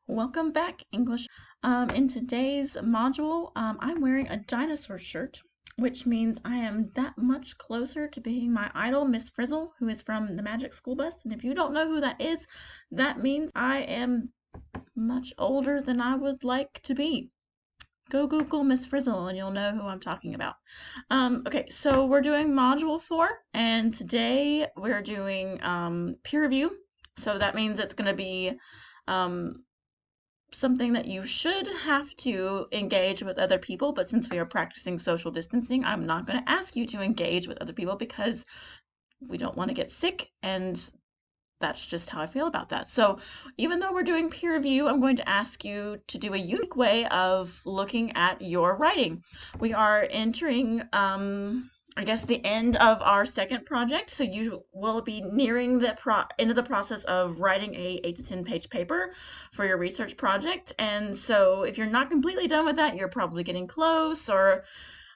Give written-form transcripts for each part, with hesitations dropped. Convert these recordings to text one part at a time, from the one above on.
Welcome back, English. In today's module, I'm wearing a dinosaur shirt, which means I am that much closer to being my idol, Miss Frizzle, who is from the Magic School Bus. And if you don't know who that is, that means I am much older than I would like to be. Go Google Miss Frizzle and you'll know who I'm talking about. Okay, so we're doing module 4, and today we're doing peer review. So that means it's going to be something that you should have to engage with other people, but since we are practicing social distancing, I'm not going to ask you to engage with other people because we don't want to get sick, and that's just how I feel about that. So even though we're doing peer review, I'm going to ask you to do a unique way of looking at your writing. We are entering I guess the end of our second project, so you will be nearing the end of the process of writing a 8 to 10 page paper for your research project. And so if you're not completely done with that, you're probably getting close or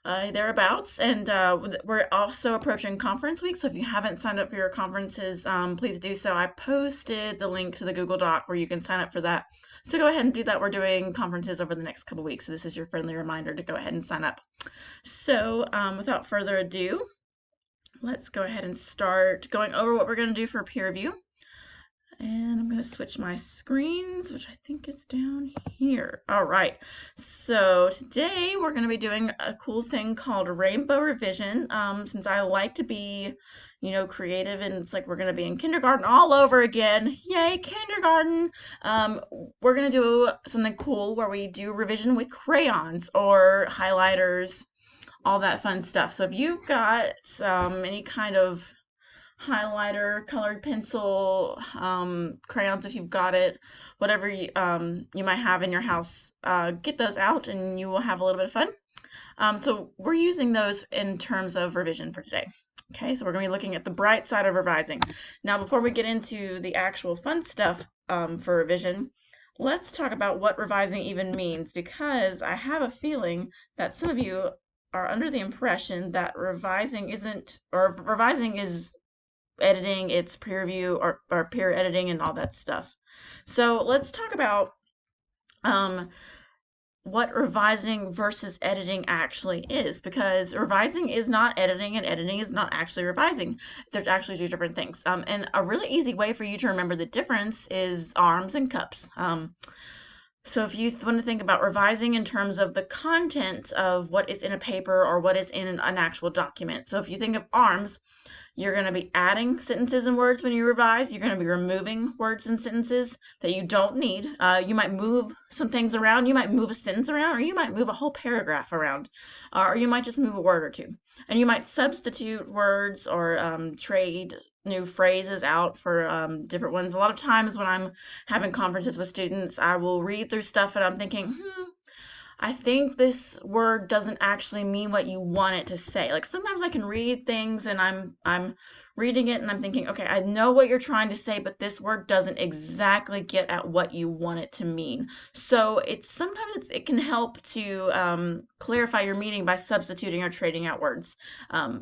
thereabouts. And we're also approaching conference week, so if you haven't signed up for your conferences, please do so. I posted the link to the Google Doc where you can sign up for that. So go ahead and do that. We're doing conferences over the next couple weeks, so this is your friendly reminder to go ahead and sign up. So without further ado, let's go ahead and start going over what we're going to do for peer review. And I'm going to switch my screens, which I think is down here. All right, so today we're going to be doing a cool thing called Rainbow Revision. Since I like to be, creative, and it's like we're going to be in kindergarten all over again. Yay, kindergarten! We're going to do something cool where we do revision with crayons or highlighters, all that fun stuff. So if you've got any kind of highlighter, colored pencil, crayons if you've got it, whatever you might have in your house, get those out and you will have a little bit of fun. So we're using those in terms of revision for today. Okay, so we're going to be looking at the bright side of revising. Now, before we get into the actual fun stuff for revision, let's talk about what revising even means, because I have a feeling that some of you are under the impression that revising is editing, it's peer review or peer editing and all that stuff. So let's talk about what revising versus editing actually is, because revising is not editing and editing is not actually revising. There's actually two different things. And a really easy way for you to remember the difference is arms and cups. So if you want to think about revising in terms of the content of what is in a paper or what is in an actual document. So if you think of arms, you're going to be adding sentences and words when you revise. You're going to be removing words and sentences that you don't need. You might move some things around. You might move a sentence around, or you might move a whole paragraph around, or you might just move a word or two. And you might substitute words or trade new phrases out for different ones. A lot of times when I'm having conferences with students, I will read through stuff and I'm thinking, I think this word doesn't actually mean what you want it to say. Like sometimes I can read things and I'm reading it and I'm thinking, okay, I know what you're trying to say, but this word doesn't exactly get at what you want it to mean. So sometimes it can help to clarify your meaning by substituting or trading out words.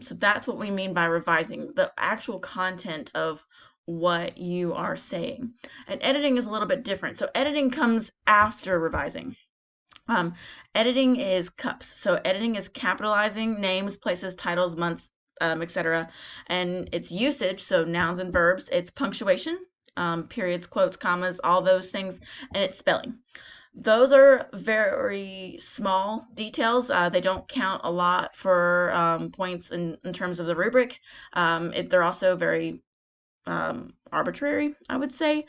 So that's what we mean by revising, the actual content of what you are saying. And editing is a little bit different. So editing comes after revising. Editing is cups. So editing is capitalizing names, places, titles, months, etc. And it's usage, so nouns and verbs. It's punctuation, periods, quotes, commas, all those things, and it's spelling. Those are very small details. They don't count a lot for points in terms of the rubric. They're also very arbitrary, I would say.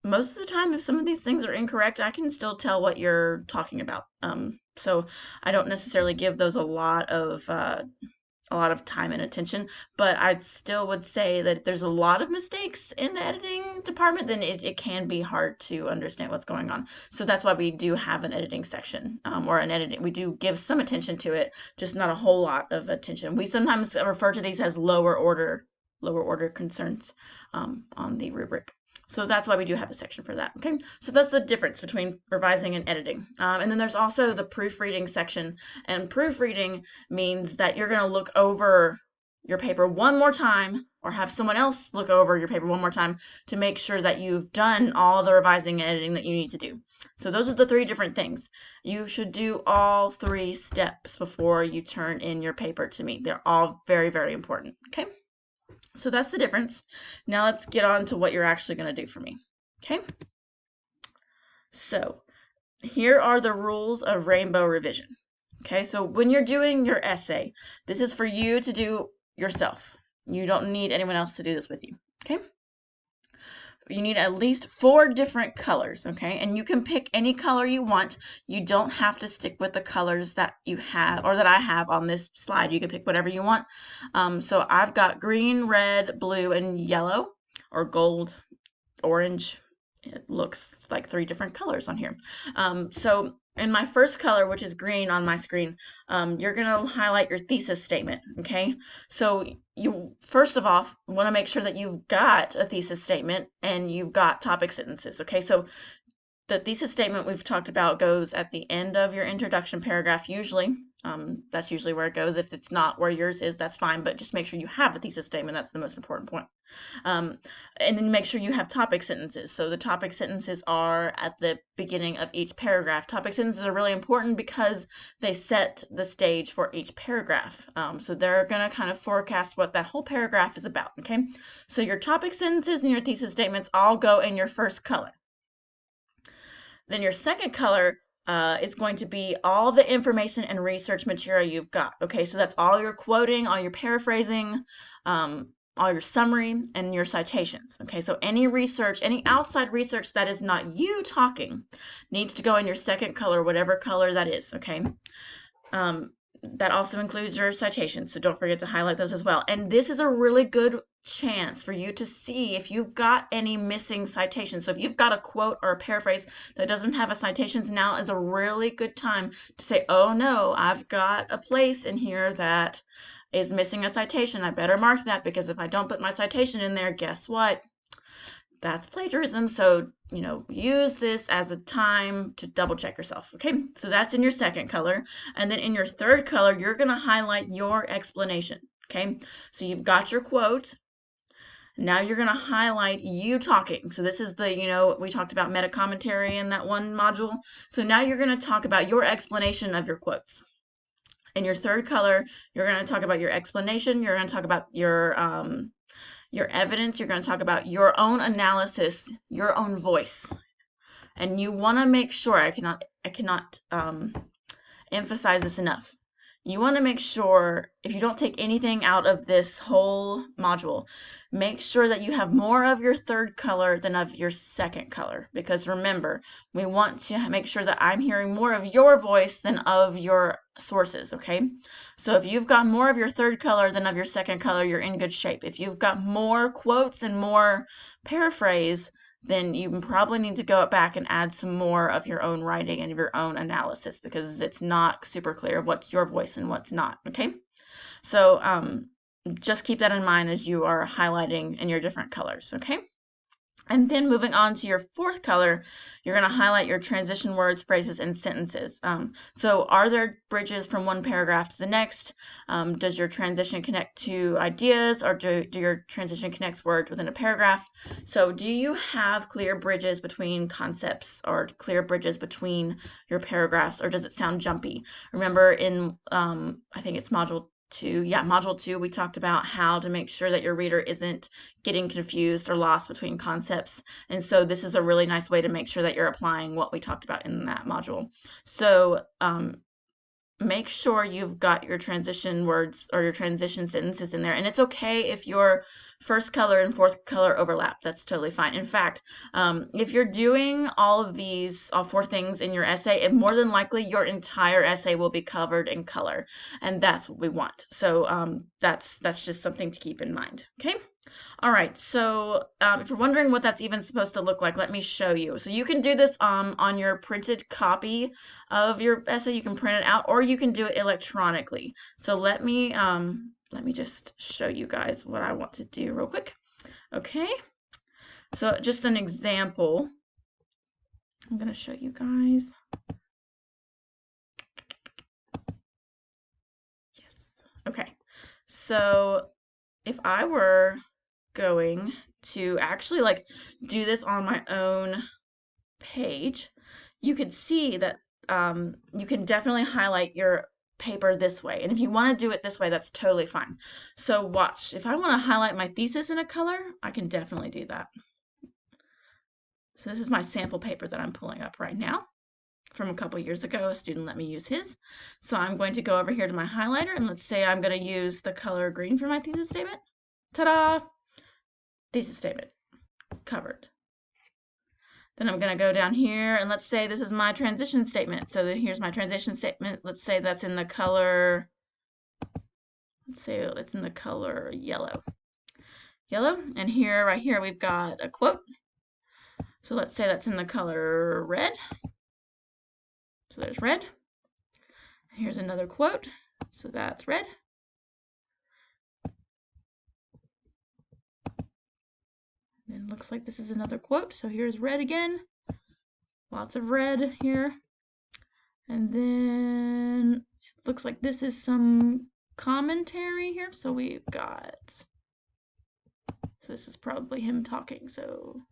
Most of the time, if some of these things are incorrect, I can still tell what you're talking about. So I don't necessarily give those a lot of time and attention, but I still would say that if there's a lot of mistakes in the editing department, then it can be hard to understand what's going on. So that's why we do have an editing section, or an editing. We do give some attention to it, just not a whole lot of attention. We sometimes refer to these as lower order concerns on the rubric. So that's why we do have a section for that, okay? So that's the difference between revising and editing. And then there's also the proofreading section. And proofreading means that you're going to look over your paper one more time or have someone else look over your paper one more time to make sure that you've done all the revising and editing that you need to do. So those are the 3 different things. You should do all 3 steps before you turn in your paper to me. They're all very, very important. Okay? So that's the difference. Now let's get on to what you're actually going to do for me. Okay? So here are the rules of rainbow revision. Okay, so when you're doing your essay, this is for you to do yourself. You don't need anyone else to do this with you. Okay? You need at least 4 different colors, okay? And you can pick any color you want. You don't have to stick with the colors that you have or that I have on this slide. You can pick whatever you want. So I've got green, red, blue, and yellow, or gold, orange. It looks like 3 different colors on here. So in my first color, which is green on my screen, you're going to highlight your thesis statement, okay? So you, first of all, want to make sure that you've got a thesis statement and you've got topic sentences, okay? So the thesis statement we've talked about goes at the end of your introduction paragraph usually. That's usually where it goes. If it's not where yours is, that's fine, but just make sure you have a thesis statement. That's the most important point. And then make sure you have topic sentences. So the topic sentences are at the beginning of each paragraph. Topic sentences are really important because they set the stage for each paragraph. So they're going to kind of forecast what that whole paragraph is about, okay? So your topic sentences and your thesis statements all go in your first color. Then your second color is going to be all the information and research material you've got. Okay, so that's all your quoting, all your paraphrasing, all your summary, and your citations. Okay, so any research, any outside research that is not you talking needs to go in your second color, whatever color that is. Okay. That also includes your citations, so don't forget to highlight those as well. And this is a really good chance for you to see if you've got any missing citations. So if you've got a quote or a paraphrase that doesn't have a citations, now is a really good time to say, oh no, I've got a place in here that is missing a citation. I better mark that, because if I don't put my citation in there, guess what? That's plagiarism. So, use this as a time to double check yourself. Okay, so that's in your second color. And then in your third color, you're going to highlight your explanation. Okay, so you've got your quote. Now you're going to highlight you talking. So this is the, we talked about meta commentary in that one module. So now you're going to talk about your explanation of your quotes. In your third color, you're going to talk about your explanation. You're going to talk about your evidence. You're going to talk about your own analysis, your own voice. And you want to make sure, I cannot emphasize this enough. You want to make sure, if you don't take anything out of this whole module, make sure that you have more of your third color than of your second color. Because remember, we want to make sure that I'm hearing more of your voice than of your sources, okay? So if you've got more of your third color than of your second color, you're in good shape. If you've got more quotes and more paraphrase, then you probably need to go back and add some more of your own writing and your own analysis, because it's not super clear what's your voice and what's not, okay? So just keep that in mind as you are highlighting in your different colors, okay? And then moving on to your fourth color, you're going to highlight your transition words, phrases, and sentences. So are there bridges from one paragraph to the next? Does your transition connect to ideas, or do your transition connect words within a paragraph? So do you have clear bridges between concepts, or clear bridges between your paragraphs, or does it sound jumpy? Remember in, I think it's module 2, we talked about how to make sure that your reader isn't getting confused or lost between concepts. And so this is a really nice way to make sure that you're applying what we talked about in that module. So make sure you've got your transition words or your transition sentences in there. And it's okay if your first color and fourth color overlap. That's totally fine. In fact, if you're doing all 4 things in your essay, more than likely your entire essay will be covered in color. And that's what we want. So that's just something to keep in mind. Okay? All right, so if you're wondering what that's even supposed to look like, let me show you. So you can do this on your printed copy of your essay. You can print it out, or you can do it electronically. So let me just show you guys what I want to do real quick. Okay, so just an example. I'm going to show you guys. Yes. Okay, so if I were going to actually like do this on my own page, you could see that you can definitely highlight your paper this way. And if you want to do it this way, that's totally fine. So watch, if I want to highlight my thesis in a color, I can definitely do that. So this is my sample paper that I'm pulling up right now from a couple years ago. A student let me use his. So I'm going to go over here to my highlighter, and let's say I'm going to use the color green for my thesis statement. Ta-da! Thesis statement covered. Then I'm going to go down here, and let's say this is my transition statement. So here's my transition statement. Let's say that's in the color, let's say it's in the color yellow. Yellow, and here, right here, we've got a quote. So let's say that's in the color red. So there's red. Here's another quote. So that's red. And it looks like this is another quote. So here's red again. Lots of red here. And then it looks like this is some commentary here. So we've got, so this is probably him talking. So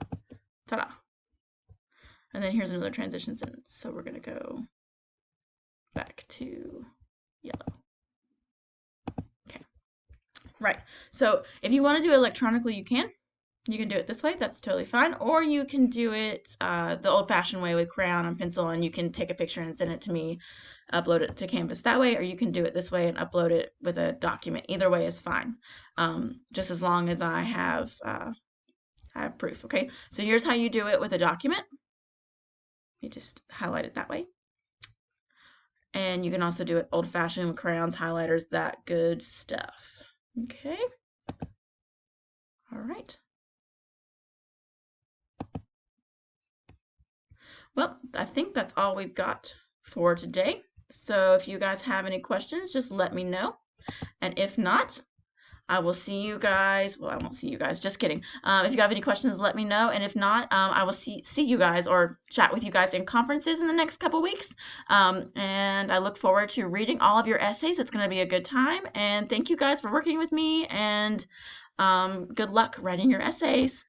ta-da. And then here's another transition sentence. So we're going to go back to yellow. Okay. Right. So if you want to do it electronically, you can. You can do it this way. That's totally fine. Or you can do it the old-fashioned way with crayon and pencil, and you can take a picture and send it to me, upload it to Canvas that way, or you can do it this way and upload it with a document. Either way is fine, just as long as I have proof. Okay. So here's how you do it with a document. You just highlight it that way. And you can also do it old-fashioned with crayons, highlighters, that good stuff. Okay. All right. Well, I think that's all we've got for today. So if you guys have any questions, just let me know. And if not, I will see you guys. Well, I won't see you guys. Just kidding. If you have any questions, let me know. And if not, I will see you guys or chat with you guys in conferences in the next couple weeks. And I look forward to reading all of your essays. It's going to be a good time. And thank you guys for working with me. And good luck writing your essays.